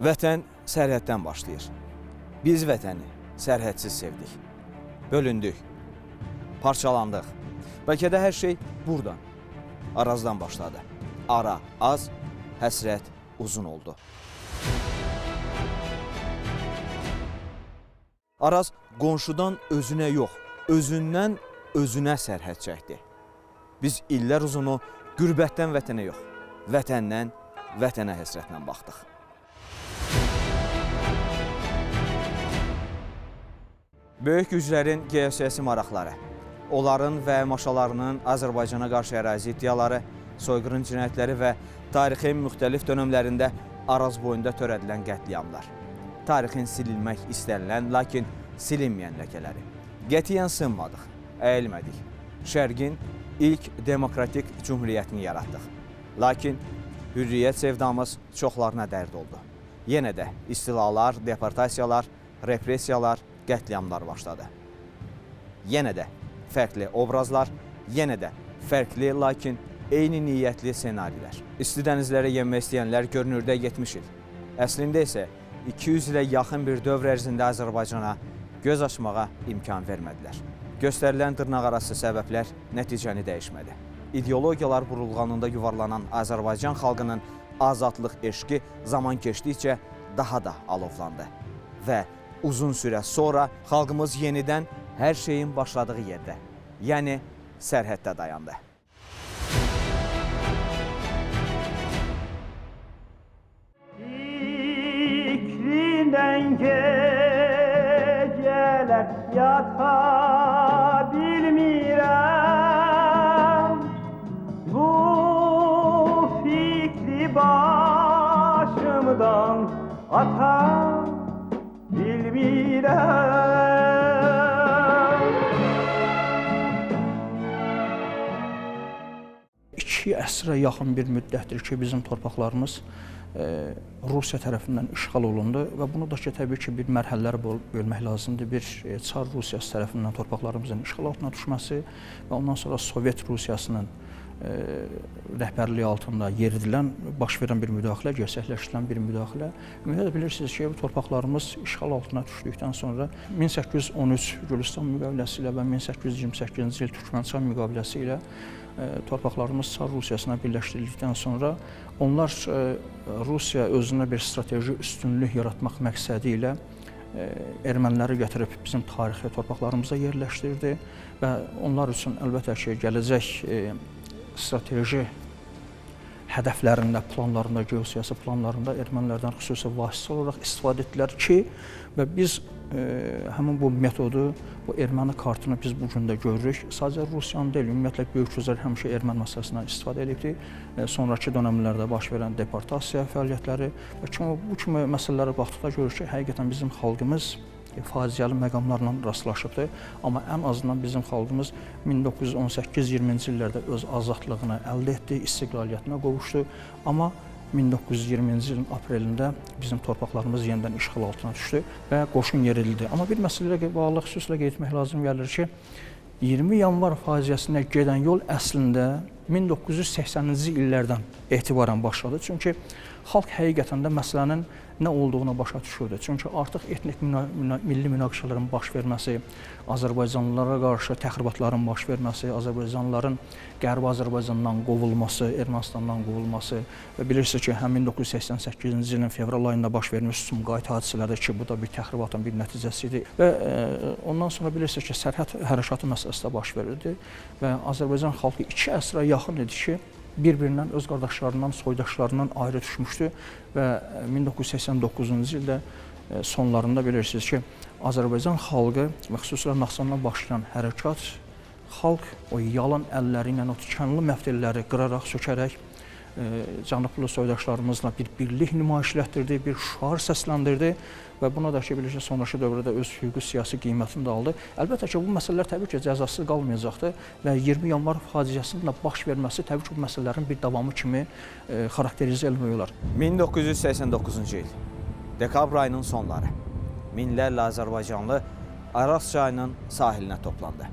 Vətən sərhəddən başlayır. Biz vətəni sərhədsiz sevdik. Bölündük, parçalandıq. Bəlkə də hər şey buradan, Arazdan başladı. Ara az, həsrət uzun oldu. Araz qonşudan özünə yox, özündən özünə sərhəd çəkdi. Biz illər uzunu qürbətdən vətənə yox, vətəndən vətənə həsrətlə baxdıq. Böyük güclərin geosiyasi maraqları, onların və maşalarının Azərbaycana qarşı ərazi iddiaları, soyqırım cinayətləri və tarixin müxtəlif dönəmlərində Araz boyunda törədilən qətliamlar. Tarixin silinmək istənilən, lakin silinməyən ləkələri. Qətiyyən sınmadıq, əyilmədik. Şərqin ilk demokratik cümhuriyyətini yaratdıq. Lakin hürriyyət sevdamız çoxlarına dərd oldu. Yenə də istilalar, deportasiyalar, repressiyalar, qətliamlar başladı. Yenə də fərqli obrazlar, yenə də fərqli, lakin eyni niyyətli senarilər. İsti dənizlərə yenmək istəyənlər görünürdə 70 il. Əslində isə 200 ilə yaxın bir dövr ərzində Azərbaycana göz açmağa imkan vermədilər. Göstərilən dırnaqarası səbəblər nəticəni dəyişmədi. İdeologiyalar burulğanında yuvarlanan Azərbaycan xalqının azadlıq eşqi zaman keçdikcə daha da alovlandı. Və uzun sürə sonra xalqımız yenidən hər şeyin başladığı yerdə, yəni sərhəddə dayandı. İkrindən gecələr yata bilmirəm, bu fikri başımdan ata bilmirəm. İki əsrə yaxın bir müddətdir ki, bizim torpaqlarımız Rusiya tərəfindən işğal olundu və bunu da ki, təbii ki, bir mərhələlər bölmək lazımdır. Bir, Çar Rusiyası tərəfindən torpaqlarımızın işğal altına düşməsi və ondan sonra Sovet Rusiyasının rəhbərliyi altında yeridilən, baş verən bir müdaxilə, gerçəkləşdirilən bir müdaxilə. Ümumiyyətlə bilirsiniz ki, torpaqlarımız işğal altına düşdükdən sonra 1813 Gülüstan müqaviləsi ilə və 1828-ci il Türkmençay müqaviləsi ilə torpaqlarımız Çar Rusiyasına birləşdirildikdən sonra onlar Rusiya özünə bir strateji üstünlük yaratmaq məqsədi ilə erməniləri gətirib bizim tarixi torpaqlarımıza yerləşdirdi və onlar üçün əlbəttə ki, gələcək strateji hədəflərində, planlarında, geosiyasi planlarında ermənilərdən xüsusi vasitə olaraq istifadə etdilər ki, və biz həmin bu metodu, bu erməni kartını biz bugün də görürük. Sadəcə Rusiyanın deyil, ümumiyyətlə böyük güclər həmişə erməni məsələsindən istifadə edibdir. Sonraki dönəmlərdə baş verən deportasiya fəaliyyətləri və bu kimi məsələlərə baxdıqda görürük ki, həqiqətən bizim xalqımız faciəli məqamlarla rastlaşıbdır. Amma ən azından bizim xalqımız 1918-20-ci illərdə öz azadlığını əldə etdi, istiqlaliyyətinə qovuşdu. Amma 1920-ci ilin aprelində bizim torpaqlarımız yenidən işğal altına düşdü və qoşun yeridildi. Amma bir məsələyə bağlı xüsusilə qeyd etmək lazım gəlir ki, 20 yanvar faciəsinə gedən yol əslində 1980-ci illərdən etibarən başladı. Çünki xalq həqiqətən də məsələnin nə olduğuna başa düşürdü. Çünki artıq etnik milli münaqişələrin baş verməsi, Azərbaycanlılara qarşı təxribatların baş verməsi, Azərbaycanlıların Qərbi Azərbaycandan qovulması, Ermənistandan qovulması və bilirsiniz ki, həm 1988-ci ilin fevral ayında baş vermiş Sumqayıt hadisələri ki, bu da bir təxribatın bir nəticəsi idi və ondan sonra bilirsiniz ki, sərhəd hərəkatı məsələsi də baş verirdi və Azərbaycan xalqı 2 əsrə yaxın idi ki, bir-birindən, öz qardaşlarından, soydaşlarından ayrı düşmüşdü və 1989-cu ildə sonlarında bilirsiniz ki, Azərbaycan xalqı və xüsusilə Naxçıvandan başlayan hərəkat, xalq o yalan əlləri ilə o tikanlı məftilləri qıraraq, sökərək cənublu soydaşlarımızla bir birlik nümayiş etdirdi, bir şüar səsləndirdi və buna da ki, bilirsiniz, sonraki dövrdə öz hüquqi siyasi qiymətini də aldı. Əlbəttə ki, bu məsələlər təbii ki, cəzasız qalmayacaqdır və 20 yanvar faciəsinin də baş verməsi təbii ki, bu məsələlərin bir davamı kimi xarakterizə etmək olar. 1989-cu il, dekabr ayının sonları, minlərlə Azərbaycanlı Araz çayının sahilinə toplandı.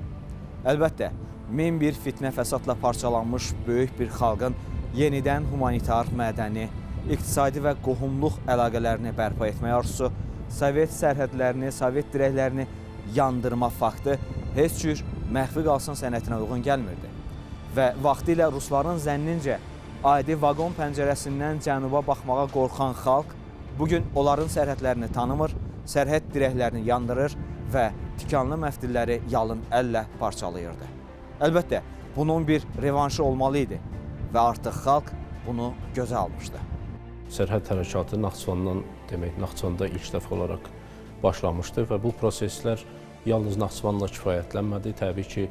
Əlbəttə, min bir fitnə fəsadla parçalanmış böyük bir xalqın yenidən humanitar, mədəni, iqtisadi və qohumluq əlaqələrini bərpa etmək arzusu, Sovet sərhədlərini, Sovet dirəklərini yandırma faktı heç cür məxfi qalsın sənətinə uyğun gəlmirdi. Və vaxtilə rusların zənnincə adi vaqon pəncərəsindən cənuba baxmağa qorxan xalq bugün onların sərhədlərini tanımır, sərhəd dirəklərini yandırır və tikanlı məftilləri yalın əllə parçalayırdı. Əlbəttə, bunun bir revanşı olmalı idi və artıq xalq bunu gözə almışdı. Sərhəd hərəkatı Naxçıvanda ilk dəfə olaraq başlamışdı və bu proseslər yalnız Naxçıvanla kifayətlənmədi. Təbii ki,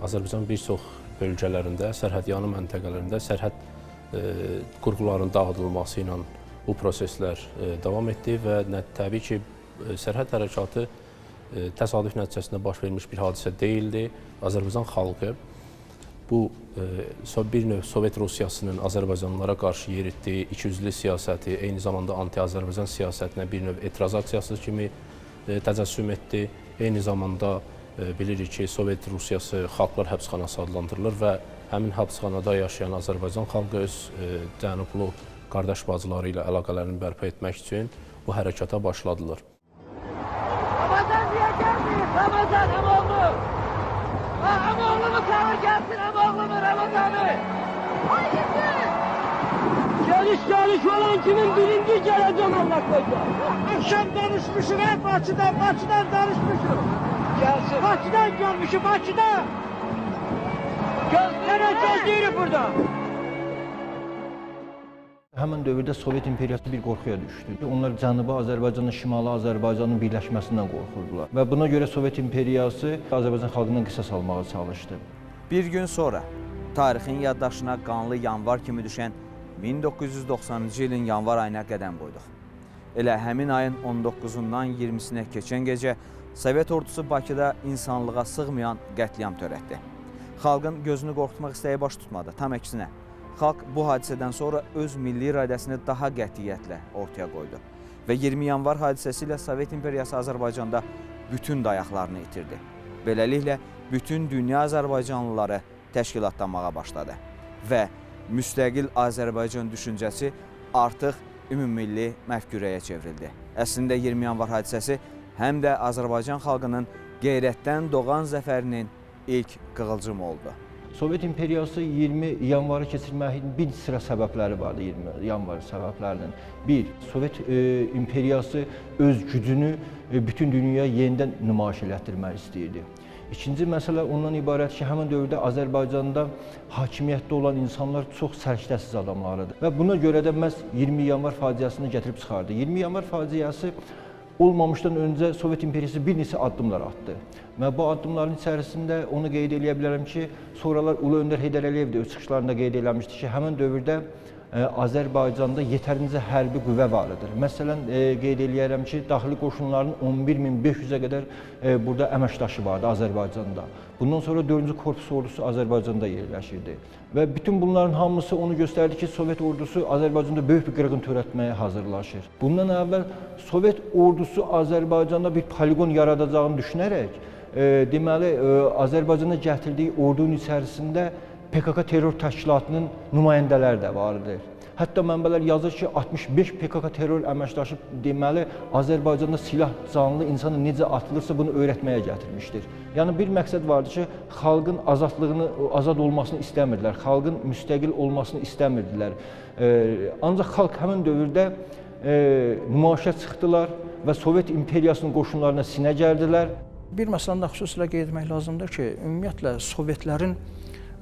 Azərbaycan bir çox bölgələrində, sərhədyanı məntəqələrində sərhəd qurğuların dağıdılması ilə bu proseslər davam etdi və təbii ki, sərhəd hərəkatı təsadüf nəticəsində baş vermiş bir hadisə deyildi. Azərbaycan xalqı bu bir növ Sovet Rusiyasının Azərbaycanlılara qarşı yeritdiyi ikiyüzlü siyasəti, eyni zamanda anti-Azərbaycan siyasətinə bir növ etiraz aksiyası kimi təcəssüm etdi. Eyni zamanda bilirik ki, Sovet Rusiyası xalqlar həbsxanası adlandırılır və həmin həbsxanada yaşayan Azərbaycan xalqı öz cənublu qardaş bacıları ilə əlaqələrini bərpa etmək üçün bu hərəkata başladılar. Ramazan diye gelmeyin. Ramazan Amoğlu. Amoğlu'nu çağır gelsin Amoğlu'nu Ramazan'ı. Hayırdır? Geliş olan kimin birinci geleceğim Allah koyacak. Akşam danışmışım hep Bakı'dan danışmışım. Gelsin. Bakı'dan gelmişim Bakı'dan. Nereye gözlüyoruz burada? Həmin dövrdə Sovet imperiyası bir qorxuya düşdü. Onlar Cənubi Azərbaycanla Şimali Azərbaycanın birləşməsindən qorxurdular. Və buna görə Sovet imperiyası Azərbaycan xalqından qisas almağa çalışdı. Bir gün sonra tarixin yaddaşına qanlı yanvar kimi düşən 1990-cı ilin yanvar ayına qədəm qoyduq. Elə həmin ayın 19-undan 20-sinə keçən gecə Sovet ordusu Bakıda insanlığa sığmayan qətliam törətdi. Xalqın gözünü qorxutmaq istəyi baş tutmadı, tam əksinə. Xalq bu hadisədən sonra öz milli iradəsini daha qətiyyətlə ortaya qoydu və 20 yanvar hadisəsi ilə Sovet imperiyası Azərbaycanda bütün dayaqlarını itirdi. Beləliklə, bütün dünya Azərbaycanlıları təşkilatlanmağa başladı və müstəqil Azərbaycan düşüncəsi artıq ümummilli məfkurəyə çevrildi. Əslində 20 yanvar hadisəsi həm də Azərbaycan xalqının qeyrətdən doğan zəfərinin ilk qığılcımı oldu. Sovet imperiyası 20 yanvarı keçirməyin bir sıra səbəbləri vardı 20 yanvar səbəblərinin. Bir, Sovet imperiyası öz gücünü bütün dünyaya yenidən nümayiş elətdirmək istəyirdi. İkinci məsələ ondan ibarət ki, həmin dövrdə Azərbaycanda hakimiyyətdə olan insanlar çox səriştəsiz adamlarıdır. Və buna görə də məhz 20 yanvar faciəsini gətirib çıxardı. 20 yanvar faciəsi olmamışdan öncə Sovet imperiyası bir neçə addımlar atdı. Və bu addımların içərisində onu qeyd edə bilərəm ki, sonralar Ulu Öndər Heydər Əliyev də öz çıxışlarında qeyd eləmişdi ki, həmin dövrdə Azərbaycanda yetərincə hərbi qüvvə var idi. Məsələn, qeyd eləyərəm ki, daxili qoşunların 11.500-ə qədər burada əməkdaşı vardı Azərbaycanda. Bundan sonra 4-cü Korpus ordusu Azərbaycanda yerləşirdi. Və bütün bunların hamısı onu göstərdi ki, Sovet ordusu Azərbaycanda böyük bir qırğın törətməyə hazırlaşır. Bundan əvvəl Sovet ordusu Azərbaycanda bir poligon yaradacağını düşünərək, deməli, Azərbaycana gətirdiyi ordunun içərisində PKK terror təşkilatının nümayəndələri də vardır. Hətta mənbələr yazır ki, 65 PKK terror əməkdaşı deməli Azərbaycanda silah canlı insana necə atılırsa bunu öyrətməyə gətirmişdir. Yəni bir məqsəd vardı ki, xalqın azadlığını, azad olmasını istəmirdilər, xalqın müstəqil olmasını istəmirdilər. Ancaq xalq həmin dövrdə nümayişə çıxdılar və Sovet imperiyasının qoşunlarına sinə gəldilər. Bir məsələni xüsusilə qeyd etmək lazımdır ki, ümumiyyətlə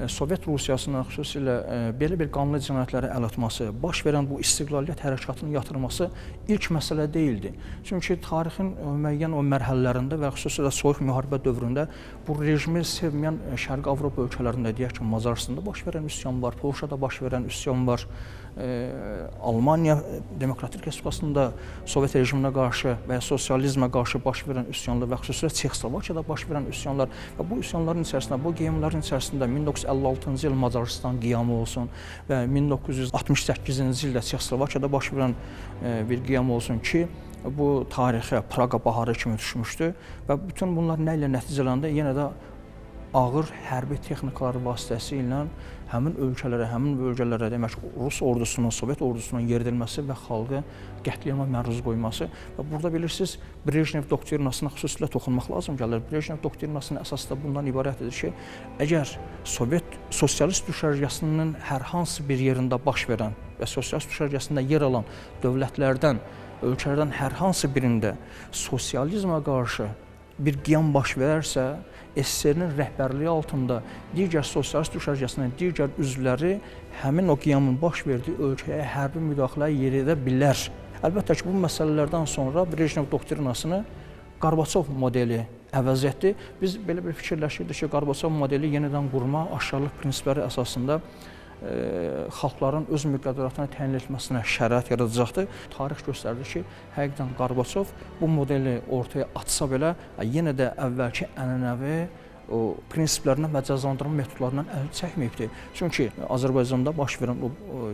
Sovet Rusiyasının xüsusilə belə bir qanlı cinayətlərə əl atması, baş verən bu istiqlaliyyət hərəkatının yatırılması ilk məsələ deyildi. Çünki tarixin müəyyən o mərhələlərində və xüsusilə soyuq müharibə dövründə bu rejimi sevməyən Şərqi Avropa ölkələrində, deyək ki, Macaristanda baş verən üsyan var, Polşada baş verən üsyan var, Almaniya Demokratik Respublikasında Sovet rejiminə qarşı və ya sosializmə qarşı baş verən üsyanlar və xüsusilə Çexoslovakiyada baş verən üsyanlar və bu üsyanların içərisində, bu qiyamların içərisində 1956-cı il Macarıstan qiyamı olsun və 1968-ci ildə Çexoslovakiyada baş verən bir qiyam olsun ki, bu tarixə Praqa baharı kimi düşmüşdü və bütün bunlar nə ilə nəticələndi? Yenə də ağır hərbi texnikaları vasitəsilə həmin ölkələrə, həmin bölgələrə demək Rus ordusunun, Sovet ordusunun yeridilməsi və xalqı qətliama məruz qoyması və burada bilirsiniz Brejnev doktrinasına xüsusilə toxunmaq lazım gəlir. Brejnev doktrinasının əsası da bundan ibarətdir ki, əgər Sovet sosialist düşərgəsinin hər hansı bir yerində baş verən və sosialist düşərgəsində yer alan dövlətlərdən, ölkələrdən hər hansı birində sosializmə qarşı bir qiyam baş verərsə, SSR-nin rəhbərliyi altında digər sosialist düşərgəsinin digər üzvləri həmin o qiyamın baş verdiyi ölkəyə hərbi müdaxilə yeridə bilər. Əlbəttə ki, bu məsələlərdən sonra Brejnev doktrinasını Qarbaçov modeli əvəz etdi. Biz belə bir fikirləşirdik ki, Qarbaçov modeli yenidən qurma, aşkarlıq prinsipləri əsasında xalqların öz müqəddəratını təyin etməsinə şərait yaradacaqdır. Tarix göstərdi ki, həqiqətən Qarbaçov bu modeli ortaya atsa belə yenə də əvvəlki ənənəvi prinsiplərindən və cəzalandırma metodlarından əl çəkməyibdir. Çünki Azərbaycanda baş verən o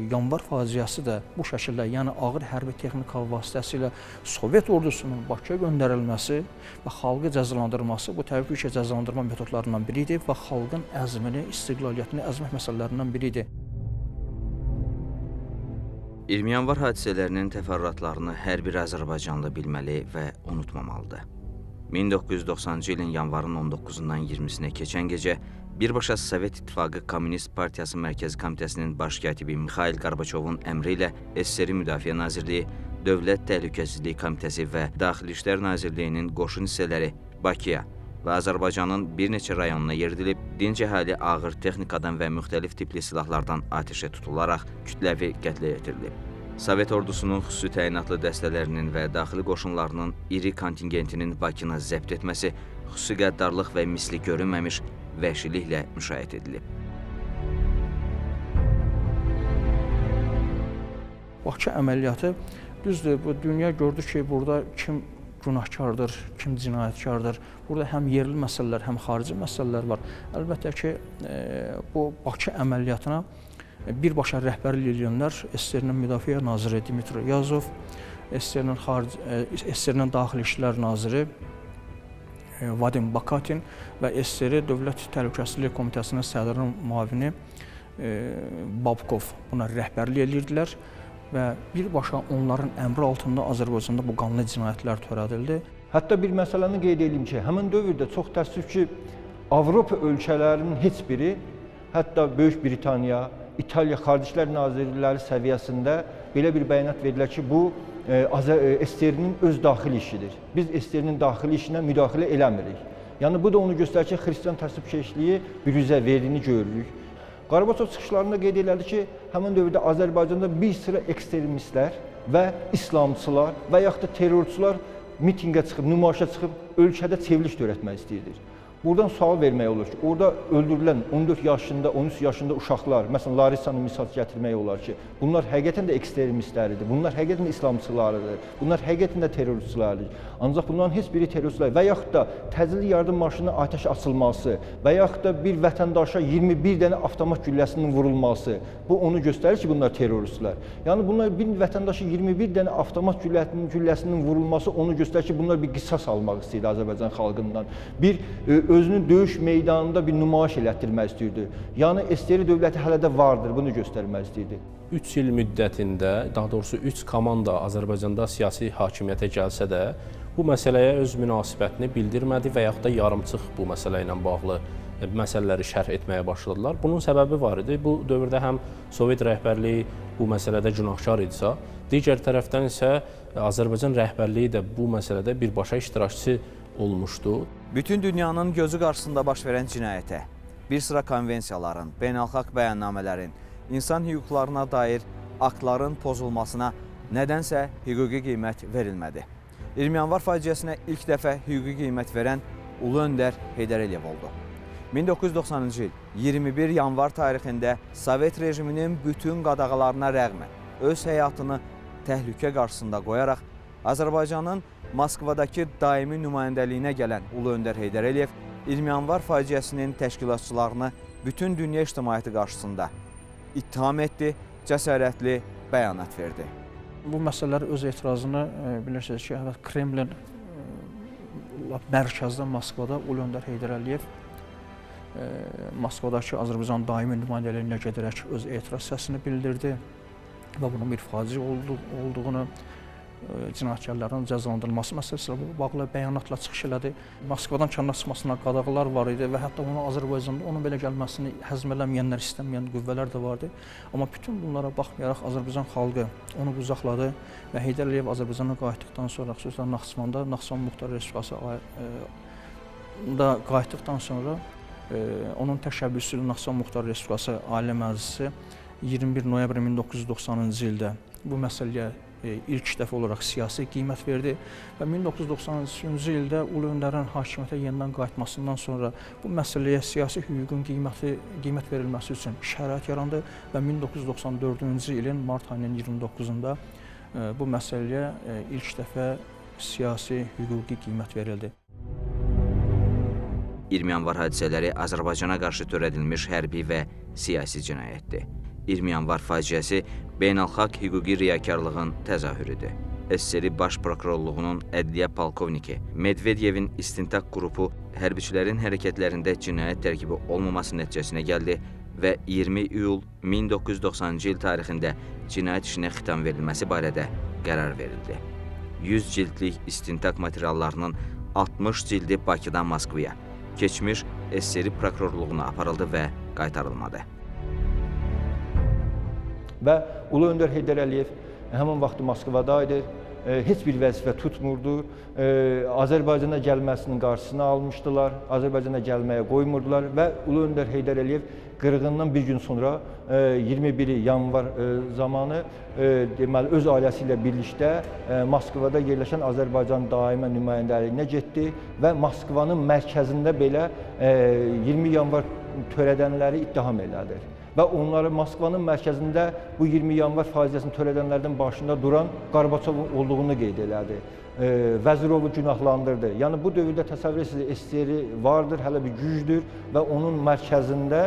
yanvar faciəsi də bu şəkildə, yəni ağır hərbi texnika vasitəsilə Sovet ordusunun Bakıya göndərilməsi və xalqı cəzalandırması bu təbii ki, cəzalandırma metodlarından biri idi və xalqın əzmini, istiqlaliyyətini əzmək məsələlərindən biri idi. 20 yanvar hadisələrinin təfərrüatlarını hər bir azərbaycanlı bilməli və unutmamalıdır. 1990-cı ilin yanvarın 19-dan 20-sinə keçən gecə birbaşa Sovet İttifaqı Kommunist Partiyası Mərkəzi Komitəsinin baş katibi Mixail Qarbaçovun əmri ilə SSR Müdafiə Nazirliyi, Dövlət Təhlükəsizlik Komitəsi və Daxili İşlər Nazirliyinin qoşun hissələri Bakıya və Azərbaycanın bir neçə rayonuna yeridilib, dinc əhali ağır texnikadan və müxtəlif tipli silahlardan atəşə tutularaq kütləvi qətlə yetirilib. Sovet ordusunun xüsusi təyinatlı dəstələrinin və daxili qoşunlarının iri kontingentinin Bakını zəbt etməsi xüsusi qəddarlıq və misli görünməmiş vəhşiliklə müşahidə edilib. Bakı əməliyyatı, düzdür, bu dünya gördü ki, burada kim günahkardır, kim cinayətkardır. Burada həm yerli məsələlər, həm xarici məsələlər var. Əlbəttə ki, bu Bakı əməliyyatına birbaşa rəhbərlik edənlər SSR-nin Müdafiə Naziri Dmitri Yazov, SSR-nin Daxili İşlər Naziri Vadim Bakatin və SSR Dövlət Təhlükəsizlik Komitəsinin sədrinin müavini Babkov buna rəhbərlik edirdilər və birbaşa onların əmri altında Azərbaycanda bu qanlı cinayətlər törədildi. Hətta bir məsələni qeyd edeyim ki, həmin dövrdə çox təəssüf ki, Avropa ölkələrinin heç biri, hətta Böyük Britaniya, İtaliya Xarici İşlər Nazirləri səviyyəsində belə bir bəyanat verirlər ki, bu SSR-nin öz daxili işidir. Biz SSR-nin daxili işinə müdaxilə eləmirik. Yəni, bu da onu göstərir ki, xristian təsvibkeşliyi bürüzə verdiyini görürük. Qarbaçov çıxışlarında qeyd elədi ki, həmin dövrdə Azərbaycanda bir sıra ekstremistlər və İslamçılar və yaxud da terrorçular mitinqə çıxıb, nümayişə çıxıb, ölkədə çevriliş törətmək istəyirdir. Buradan sual vermək olur ki, orada öldürülən 14 yaşında, 13 yaşında uşaqlar, məsələn, Larissanı misal gətirmək olar ki, bunlar həqiqətən də ekstremistləridir, bunlar həqiqətən də İslamçılarıdır, bunlar həqiqətən də terrorçulardır. Ancaq bunların heç biri terrorçular və yaxud da təcili yardım maşınına atəş açılması və yaxud da bir vətəndaşa 21 dənə avtomat gülləsinin vurulması, bu onu göstərir ki, bunlar terrorçular. Yəni, bunlar bir vətəndaşa 21 dənə avtomat gülləsinin vurulması onu göstərir ki, bunlar bir qisas almaq istəyir Azərbaycan xalqından. Bir özünün döyüş meydanında bir nümayiş elətdirmək istəyirdi. Yəni, SSR dövləti hələ də vardır, bunu göstərmək istəyirdi. 3 il müddətində, daha doğrusu 3 komanda Azərbaycanda siyasi hakimiyyətə gəlsə də, bu məsələyə öz münasibətini bildirmədi və yaxud da yarımçıq bu məsələ ilə bağlı məsələləri şərh etməyə başladılar. Bunun səbəbi var idi. Bu dövrdə həm Sovet rəhbərliyi bu məsələdə günahkar idisə, digər tərəfdən isə Azərbaycan rəhbərliyi də bu məsələdə birbaşa iştirakçı olmuşdu. Bütün dünyanın gözü qarşısında baş verən cinayətə, bir sıra konvensiyaların, beynəlxalq bəyannamələrin, insan hüquqlarına dair aktların pozulmasına nədənsə hüquqi qiymət verilmədi. 20 yanvar faciəsinə ilk dəfə hüquqi qiymət verən Ulu Öndər Heydər Əliyev oldu. 1990-cı il 21 yanvar tarixində Sovet rejiminin bütün qadağalarına rəğmən öz həyatını təhlükə qarşısında qoyaraq Azərbaycanın Moskvadakı daimi nümayəndəliyinə gələn Ulu Öndər Heydər Əliyev 20 yanvar faciəsinin təşkilatçılarını bütün dünya ictimaiyyəti qarşısında ittiham etdi, cəsarətli bəyanat verdi. Bu məsələlər öz etirazını bilirsiniz ki, Kremlin mərkəzdə Moskvada Ulu Öndər Heydər Əliyev Moskvadakı Azərbaycan daimi nümayəndəliyinə gedərək öz etiraz səsini bildirdi və bunun bir faciə olduğunu, cinayətkarların cəzalandırılması məsələsi ilə bağlı bəyanatla çıxış elədi. Moskvadan kənara çıxmasına qadağalar var idi və hətta onun Azərbaycanda onun belə gəlməsini həzm eləməyənlər, istəməyən qüvvələr də vardı. Amma bütün bunlara baxmayaraq Azərbaycan xalqı onu qucaqladı və Heydər Əliyev Azərbaycana qayıtdıqdan sonra, xüsusən Naxçıvanda, Naxçıvan Muxtar Respublikası da qayıtdıqdan sonra onun təşəbbüsü ilə Naxçıvan Muxtar Respublikası Ali Məclisi 21 noyabr 1990-cı ildə bu məsələyə ilk dəfə olaraq siyasi qiymət verdi və 1993-cü ildə Ulu Öndərin hakimiyyətə yenidən qayıtmasından sonra bu məsələyə siyasi hüququn qiymət verilməsi üçün şərait yarandı və 1994-cü ilin mart ayının 29-da bu məsələyə ilk dəfə siyasi hüquqi qiymət verildi. 20 yanvar hadisələri Azərbaycana qarşı törədilmiş hərbi və siyasi cinayətdir. 20 yanvar faciəsi beynəlxalq hüquqi riyakarlığın təzahürüdür. SSR Baş Prokurorluğunun Ədliyyə Polkovniki Medvedyevin istintaq qrupu hərbiçilərin hərəkətlərində cinayət tərkibi olmaması nəticəsinə gəldi və 20 iyul 1990-cı il tarixində cinayət işinə xitam verilməsi barədə qərar verildi. 100 cildlik istintaq materiallarının 60 cildi Bakıdan Moskvaya, keçmiş SSR Prokurorluğuna aparıldı və qaytarılmadı. Və Ulu Öndər Heydər Əliyev həmin vaxt Moskvadaydı, heç bir vəzifə tutmurdu, Azərbaycana gəlməsinin qarşısını almışdılar, Azərbaycana gəlməyə qoymurdular və Ulu Öndər Heydər Əliyev qırğından bir gün sonra 21 yanvar zamanı deməli öz ailəsi ilə birlikdə Moskvada yerləşən Azərbaycan daimə nümayəndəliyinə getdi və Moskvanın mərkəzində belə 20 yanvar törədənləri ittiham elədi. Və onları Moskvanın mərkəzində bu 20 yanvar faciəsini törədənlərdən başında duran Qarbaçov olduğunu qeyd elədi. Vəzirovu günahlandırdı. Yəni bu dövrdə təsəvvür edirsiniz, SSR vardır, hələ bir gücdür və onun mərkəzində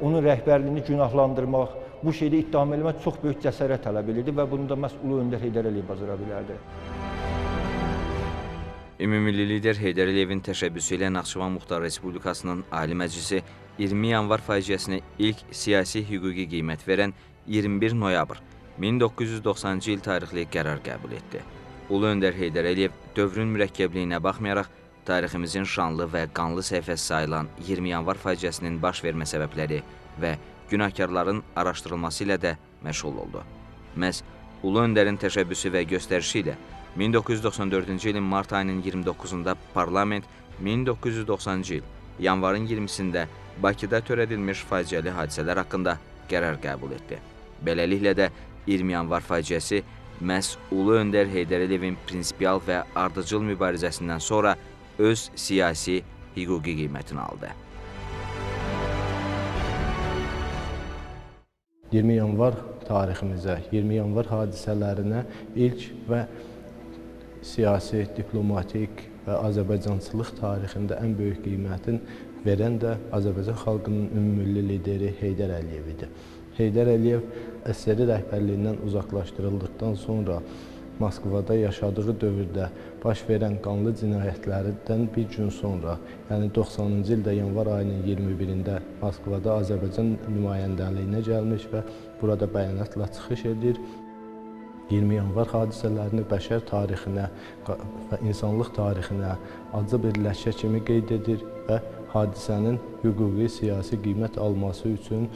onun rəhbərliyini günahlandırmaq, bu şeydə ittiham eləmək çox böyük cəsarət tələb edirdi və bunu da məhz Ulu Öndər Heydər Əliyev bacara bilərdi. Ümumilli lider Heydər Əliyevin təşəbbüsü ilə Naxçıvan Muxtar Respublikasının Ali Məclisi 20 yanvar faciəsinə ilk siyasi hüquqi qiymət verən 21 noyabr 1990-cı il tarixli qərar qəbul etdi. Ulu Öndər Heydər Əliyev dövrün mürəkkəbliyinə baxmayaraq tariximizin şanlı və qanlı səhifəsi sayılan 20 yanvar faciəsinin baş vermə səbəbləri və günahkarların araşdırılması ilə də məşğul oldu. Məhz Ulu Öndərin təşəbbüsü və göstərişi ilə 1994-cü ilin mart ayının 29-da parlament 1990-cı il yanvarın 20-sində Bakıda törədilmiş faciəli hadisələr haqqında qərar qəbul etdi. Beləliklə də 20 yanvar faciəsi məhz Ulu Öndər Heydər Əliyevin prinsipial və ardıcıl mübarizəsindən sonra öz siyasi hüquqi qiymətini aldı. 20 yanvar tariximizə, 20 yanvar hadisələrinə ilk və siyasi, diplomatik və Azərbaycançılıq tarixində ən böyük qiymətin verən də Azərbaycan xalqının ümumilli lideri Heydər Əliyev idi. Heydər Əliyev SSR rəhbərliyindən uzaqlaşdırıldıqdan sonra Moskvada yaşadığı dövrdə baş verən qanlı cinayətlərdən bir gün sonra, yəni 90-cı ildə yanvar ayının 21-də Moskvada Azərbaycan nümayəndəliyinə gəlmiş və burada bəyanatla çıxış edir. 20 yanvar hadisələrini bəşər tarixinə və insanlıq tarixinə acı bir ləkə kimi qeyd edir və hadisənin hüquqi, siyasi qiymət alması üçün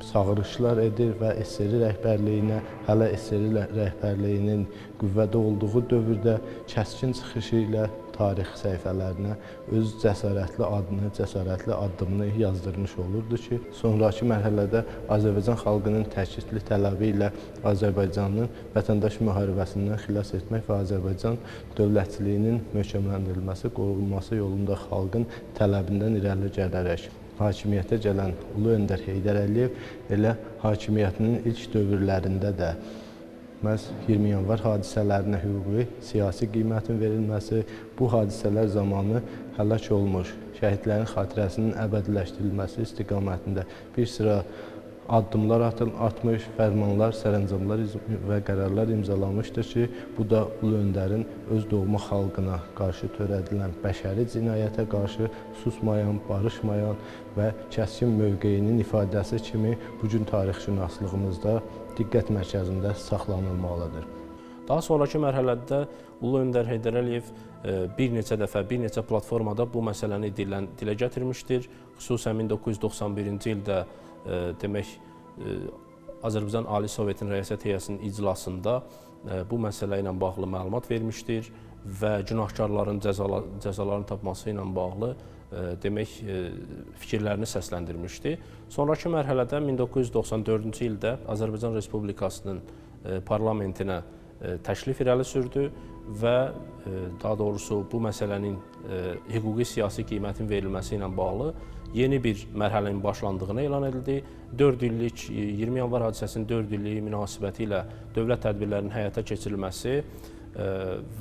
çağırışlar edir və SSR rəhbərliyinə, hələ SSR rəhbərliyinin qüvvədə olduğu dövrdə kəskin çıxışı ilə tarix səhifələrinə öz cəsarətli adını, cəsarətli addımını yazdırmış olurdu ki, sonraki mərhələdə Azərbaycan xalqının təkidli tələbi ilə Azərbaycanın vətəndaş müharibəsindən xilas etmək və Azərbaycan dövlətçiliyinin möhkəmləndirilməsi, qorunması yolunda xalqın tələbindən irəli gələrək hakimiyyətə gələn Ulu Öndər Heydər Əliyev elə hakimiyyətinin ilk dövrlərində də məhz 20 yanvar hadisələrinə hüquqi, siyasi qiymətin verilməsi, bu hadisələr zamanı həlak olmuş şəhidlərin xatirəsinin əbədiləşdirilməsi istiqamətində bir sıra addımlar atmış, fərmanlar, sərəncamlar və qərarlar imzalanmışdır ki, bu da Ulu Öndərin öz doğma xalqına qarşı törədilən bəşəri cinayətə qarşı susmayan, barışmayan və kəskin mövqeyinin ifadəsi kimi bu gün tarixşünaslığımızda diqqət mərkəzində saxlanılmalıdır. Daha sonraki mərhələdə Ulu Öndər Heydər Əliyev bir neçə dəfə, bir neçə platformada bu məsələni dilə gətirmişdir. Xüsusən 1991-ci ildə demək, Azərbaycan Ali Sovetin Rəyasət Heyətinin iclasında bu məsələ ilə bağlı məlumat vermişdir və günahkarların cəzaların tapması ilə bağlı demək, fikirlərini səsləndirmişdi. Sonraki mərhələdə 1994-cü ildə Azərbaycan Respublikasının parlamentinə təklif irəli sürdü və daha doğrusu bu məsələnin hüquqi siyasi qiymətin verilməsi ilə bağlı yeni bir mərhələnin başlandığını elan edildi. 4 illik 20 yanvar hadisəsinin 4 illiyi münasibəti ilə dövlət tədbirlərinin həyata keçirilməsi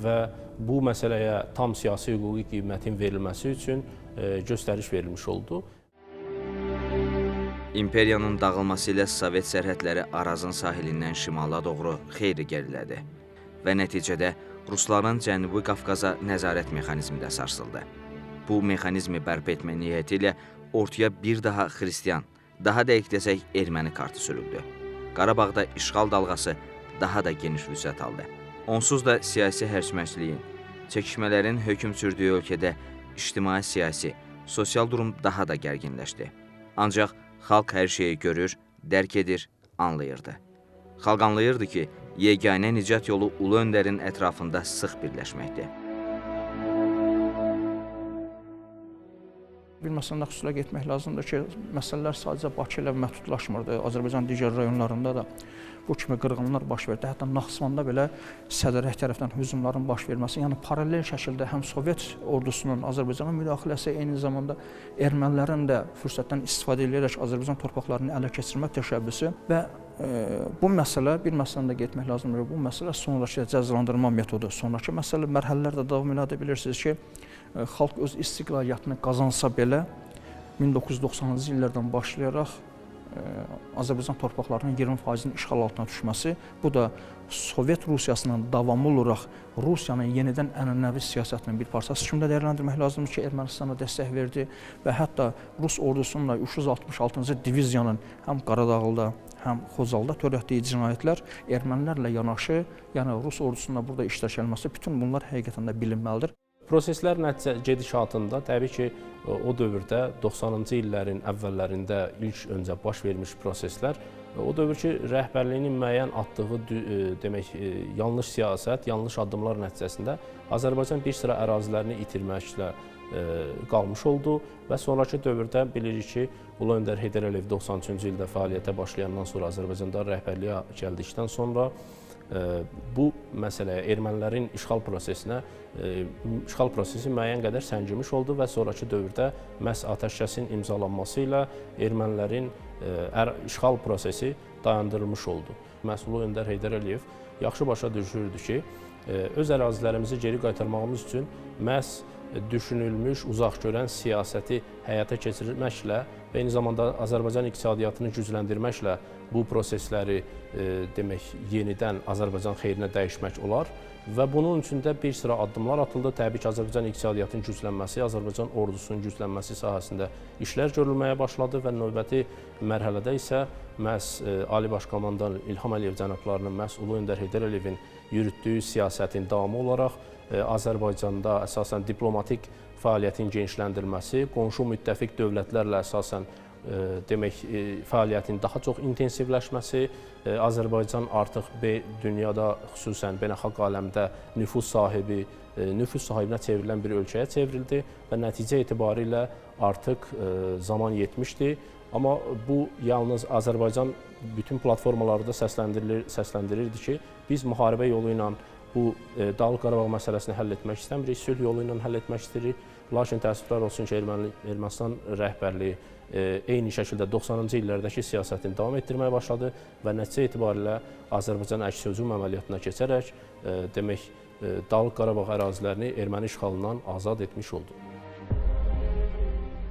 və bu məsələyə tam siyasi hüquqi qiymətin verilməsi üçün göstəriş verilmiş oldu. İmperiyanın dağılması ilə Sovet sərhədləri Arazın sahilindən şimala doğru xeyli gerilədi və nəticədə Rusların Cənubi Qafqaza nəzarət mexanizmi də sarsıldı. Bu mexanizmi bərpa etmə niyyəti ilə ortaya bir daha xristian, daha dəqiq desək erməni kartı sürüldü. Qarabağda işğal dalğası daha da geniş vüsət aldı. Onsuz da siyasi hərsməçliyin, çəkişmələrin hökm sürdüyü ölkədə ictimai-siyasi, sosial durum daha da gərginləşdi. Ancaq xalq hər şeyi görür, dərk edir, anlayırdı. Xalq anlayırdı ki, yeganə nicat yolu Ulu Öndərin ətrafında sıx birləşməkdir. Bir məsələdə xüsusilə getmək lazımdır ki, məsələlər sadəcə Bakı ilə məhdudlaşmırdı. Azərbaycan digər rayonlarında da bu kimi qırğınlar baş verdi. Hətta Naxçıvanda belə sədrək tərəfindən hücumların baş verməsi, yəni paralel şəkildə həm Sovet ordusunun Azərbaycana müdaxiləsi, eyni zamanda ermənilərin də fürsətdən istifadə edərək Azərbaycan torpaqlarını ələ keçirmə təşəbbüsü və bu məsələ, bir məsələdə getmək lazımdır. Bu məsələ sonrakı cəzalandırma metodu, sonrakı mərhələlərdə davam edə bilirsiniz ki, xalq öz istiqlaliyyətini qazansa belə 1990-cı illərdən başlayaraq Azərbaycan torpaqlarının 20%-nin işğal altına düşməsi, bu da Sovet Rusiyasının davamlı olaraq Rusiyanın yenidən ənənəvi siyasətinin bir parçası kimi də dəyərləndirmək lazımdır ki, Ermənistana dəstək verdi və hətta Rus ordusunun da 366-cı diviziyanın həm Qaradağlıda, həm Xocalda törətdiyi cinayətlər ermənilərlə yanaşı, yəni Rus ordusunun da burada iştirak etməsi, bütün bunlar həqiqətən də bilinməlidir. Proseslər gedişatında təbii ki, o dövrdə 90-cı illərin əvvəllərində ilk öncə baş vermiş proseslər, o dövr ki, rəhbərliyinin müəyyən atdığı demək, yanlış siyasət, yanlış addımlar nəticəsində Azərbaycan bir sıra ərazilərini itirməklə qalmış oldu və sonraki dövrdə bilirik ki, Ulu Öndər Heydər Əliyev 93-cü ildə fəaliyyətə başlayandan sonra Azərbaycanda rəhbərliyə gəldikdən sonra bu məsələyə, ermənilərin işğal prosesi müəyyən qədər səngimiş oldu və sonraki dövrdə məhz atəşkəsin imzalanması ilə ermənilərin işğal prosesi dayandırılmış oldu. Məhz Ulu Öndər Heydər Əliyev yaxşı başa düşürdü ki, öz ərazilərimizi geri qaytarmağımız üçün məhz düşünülmüş, uzaqgörən siyasəti həyata keçirməklə və eyni zamanda Azərbaycan iqtisadiyyatını gücləndirməklə bu prosesləri demək, yenidən Azərbaycan xeyrinə dəyişmək olar və bunun üçün də bir sıra addımlar atıldı. Təbii ki, Azərbaycan iqtisadiyyatının güclənməsi, Azərbaycan ordusunun güclənməsi sahəsində işlər görülməyə başladı və növbəti mərhələdə isə məhz Ali Baş Komandan İlham Əliyev cənablarının məhz Ulu Öndər Heydər Əliyevin yürütdüyü siyasətin davamı olaraq Azərbaycanda əsasən diplomatik fəaliyyətin genişləndirilməsi, qonşu müttəfiq dövlətlərlə əsasən demək, fəaliyyətin daha çox intensivləşməsi, Azərbaycan artıq dünyada, xüsusən beynəlxalq aləmdə nüfuz sahibinə çevrilən bir ölkəyə çevrildi və nəticə etibarilə artıq zaman yetmişdi. Amma bu yalnız Azərbaycan bütün platformalarda səsləndirirdi ki, biz müharibə yolu ilə bu Dağlıq Qarabağ məsələsini həll etmək istəmirik, sülh yolu ilə həll etmək istəyirik. Lakin təəssüflər olsun ki, Ermənistan rəhbərliyi eyni şəkildə 90-cı illərdəki siyasətini davam etdirməyə başladı və nəticə etibarilə Azərbaycan əks-hücum əməliyyatına keçərək demək, Dağlıq Qarabağ ərazilərini erməni işğalından azad etmiş oldu.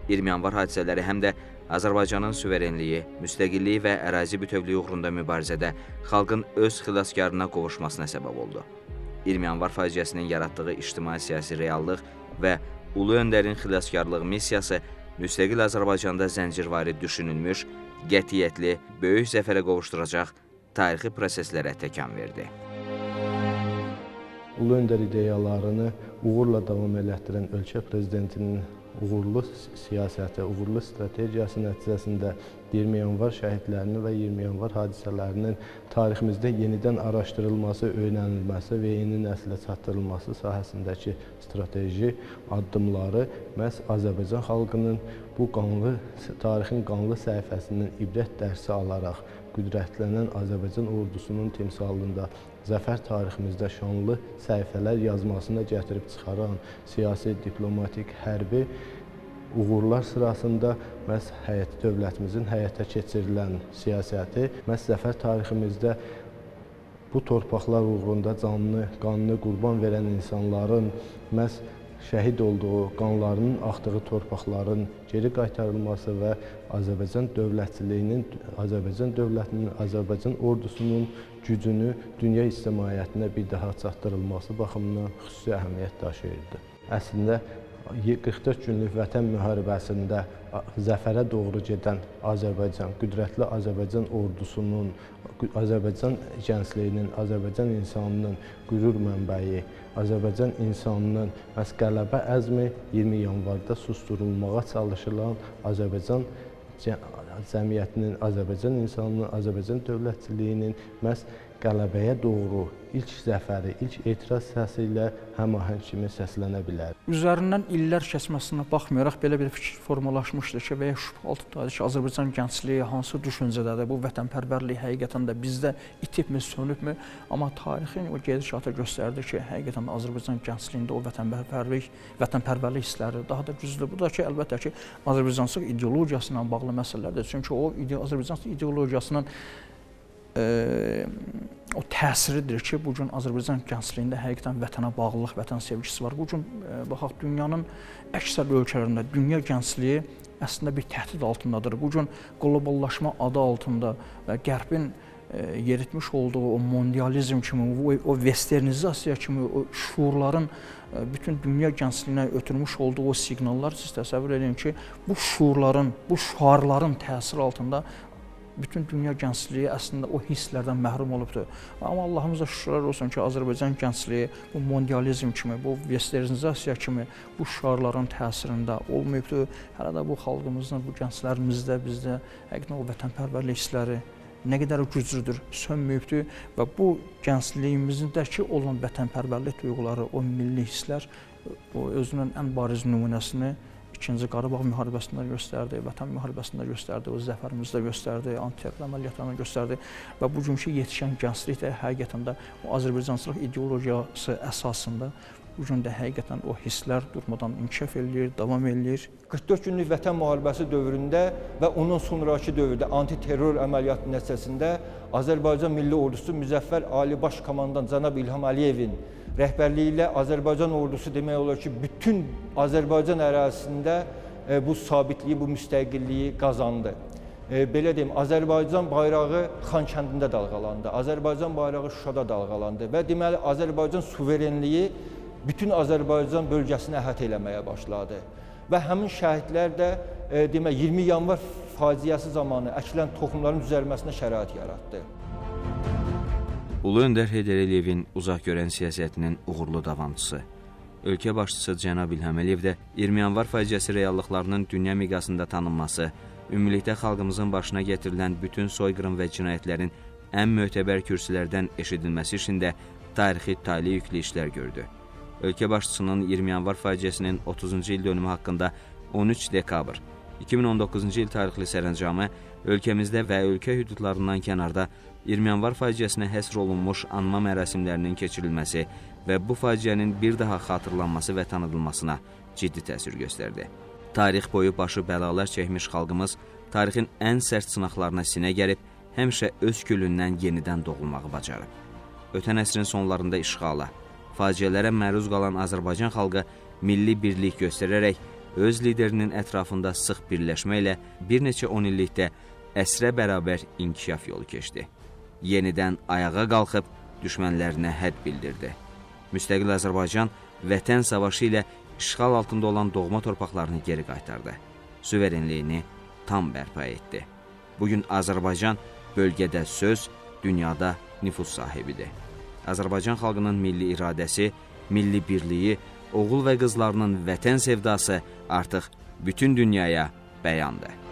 20 yanvar hadisələri həm də Azərbaycanın suverenliyi, müstəqilliyi və ərazi bütövlüyü uğrunda mübarizədə xalqın öz xilaskarına qovuşmasına səbəb oldu. 20 yanvar faciəsinin yaratdığı ictimai-siyasi reallıq və Ulu Öndərin xilaskarlıq missiyası müstəqil Azərbaycanda zəncirvari düşünülmüş, qətiyyətli, böyük zəfərə qovuşduracaq tarixi proseslərə təkan verdi. Ulu Öndər ideyalarını uğurla davam elətdirən ölkə prezidentinin uğurlu siyasəti, uğurlu strategiyası nəticəsində 20 yanvar şəhidlərinin və 20 yanvar hadisələrinin tariximizdə yenidən araşdırılması, öyrənilməsi və yeni nəslə çatdırılması sahəsindəki strateji addımları məhz Azərbaycan xalqının bu tarixin qanlı səhifəsindən ibrət dərsi alaraq qüdrətlənən Azərbaycan ordusunun timsalında zəfər tariximizdə şanlı səhifələr yazmasına gətirib çıxaran siyasi, diplomatik, hərbi uğurlar sırasında məhz dövlətimizin həyata keçirilən siyasəti, məhz zəfər tariximizdə bu torpaqlar uğrunda qanını qurban verən insanların məhz şəhid olduğu, qanlarının axdığı torpaqların geri qaytarılması və Azərbaycan dövlətçiliyinin, Azərbaycan dövlətinin, Azərbaycan ordusunun gücünü dünya ictimaiyyətinə bir daha çatdırılması baxımından xüsusi əhəmiyyət daşıyırdı. Əslində 44 günlük vətən müharibəsində zəfərə doğru gedən Azərbaycan, qüdrətli Azərbaycan ordusunun, Azərbaycan gəncliyinin, Azərbaycan insanının qürur mənbəyi, Azərbaycan insanının məhz qələbə əzmi 20 yanvarda susdurulmağa çalışılan Azərbaycan cəmiyyətinin, Azərbaycan insanının, Azərbaycan dövlətçiliyinin məhz qələbəyə doğru ilk zəfəri, ilk etiraz səsi ilə həmahəng kimi səslənə bilər. Üzərindən illər keçməsinə baxmayaraq belə bir fikir formalaşmışdır ki, və ya şübhə altındadır ki, Azərbaycan gəncliyi hansı düşüncədədir, bu vətənpərvərlik həqiqətən də bizdə itibmi, sönübmü? Amma tarixin o gedişatı göstərdi ki, həqiqətən də Azərbaycan gəncliyində o vətənpərvərlik hissləri daha da güclüdür. Bu da ki, əlbəttə ki, Azərbaycançılıq ideologiyası ilə bağlı məsələlərdir. Çünki o Azərbaycançılıq ideologiyasının o təsiridir ki, bugün Azərbaycan gəncliyində həqiqətən vətənə bağlılıq, vətən sevgisi var. Bugün baxaq, dünyanın əksər ölkələrində dünya gəncliyi əslində bir təhdid altındadır. Bugün qloballaşma adı altında və Qərbin yeritmiş olduğu o mondializm kimi, o westernizasiya kimi o şuurların bütün dünya gəncliyinə ötürmüş olduğu o siqnallar, siz təsəvvür edin ki, bu şuurların, bu şüarların təsiri altında bütün dünya gəncliyi əslində o hisslərdən məhrum olubdur. Amma Allahımıza şükürlər olsun ki, Azərbaycan gəncliyi bu mondializm kimi, bu westernizasiya kimi bu şüarların təsirində olmayıbdır. Hələ də bu xalqımızın, bu gənclərimizdə, bizdə həqiqətən o vətənpərvərlik hissləri nə qədər güclüdür, sönməyibdir və bu gəncliyimizdəki olan vətənpərvərlik duyğuları, o milli hisslər o özünün ən bariz nümunəsini İkinci Qarabağ müharibəsində göstərdi, Vətən müharibəsində göstərdi, o zəfərimizdə göstərdi, antiterror əməliyyatlarında göstərdi və bugünkü yetişən gənclik də həqiqətən də o Azərbaycançılıq ideologiyası əsasında bugün də həqiqətən o hisslər durmadan inkişaf eləyir, davam eləyir. 44 günlük Vətən müharibəsi dövründə və onun sonraki dövrdə antiterror əməliyyatı nəticəsində Azərbaycan Milli Ordusu Müzəffər Ali Baş Komandan cənab İlham Əliyevin rəhbərliyi ilə Azərbaycan ordusu demək olar ki, bütün Azərbaycan ərazisində bu sabitliyi, bu müstəqilliyi qazandı. Belə deyim, Azərbaycan bayrağı Xankəndində dalğalandı, Azərbaycan bayrağı Şuşada dalğalandı və deməli Azərbaycan suverenliyi bütün Azərbaycan bölgəsini əhatə eləməyə başladı. Və həmin şəhidlər də demək 20 yanvar faciəsi zamanı əkilən toxumların düzəlməsinə şərait yaratdı. Ulu Öndər Heydər Əliyevin uzaq görən siyasətinin uğurlu davamçısı, ölkə başçısı cənab İlham Əliyev də 20 yanvar faciəsi reallıqlarının dünya miqyasında tanınması, ümumilikdə xalqımızın başına gətirilən bütün soyqırım və cinayətlərin ən mötəbər kürsülərdən eşidilməsi işində tarixi tali yüklü işlər gördü. Ölkə başçısının 20 yanvar faciəsinin 30-cu il dönümü haqqında 13 dekabr 2019-cu il tarixli sərəncamı ölkəmizdə və ölkə hüdudlarından kənarda 20 yanvar faciəsinə həsr olunmuş anma mərasimlərinin keçirilməsi və bu faciənin bir daha xatırlanması və tanıdılmasına ciddi təsir göstərdi. Tarix boyu başı bəlalar çəkmiş xalqımız tarixin ən sərt sınaqlarına sinə gəlib, həmişə öz külündən yenidən doğulmağı bacarıb. Ötən əsrin sonlarında işğala, faciələrə məruz qalan Azərbaycan xalqı milli birlik göstərərək öz liderinin ətrafında sıx birləşməklə bir neçə 10 illikdə əsrə bərabər inkişaf yolu keçdi. Yenidən ayağa qalxıb düşmənlərinə hədd bildirdi. Müstəqil Azərbaycan Vətən savaşı ilə işğal altında olan doğma torpaqlarını geri qaytardı. Suverenliyini tam bərpa etdi. Bugün Azərbaycan bölgədə söz, dünyada nüfuz sahibidir. Azərbaycan xalqının milli iradəsi, milli birliyi, oğul və qızlarının vətən sevdası artıq bütün dünyaya bəyandır.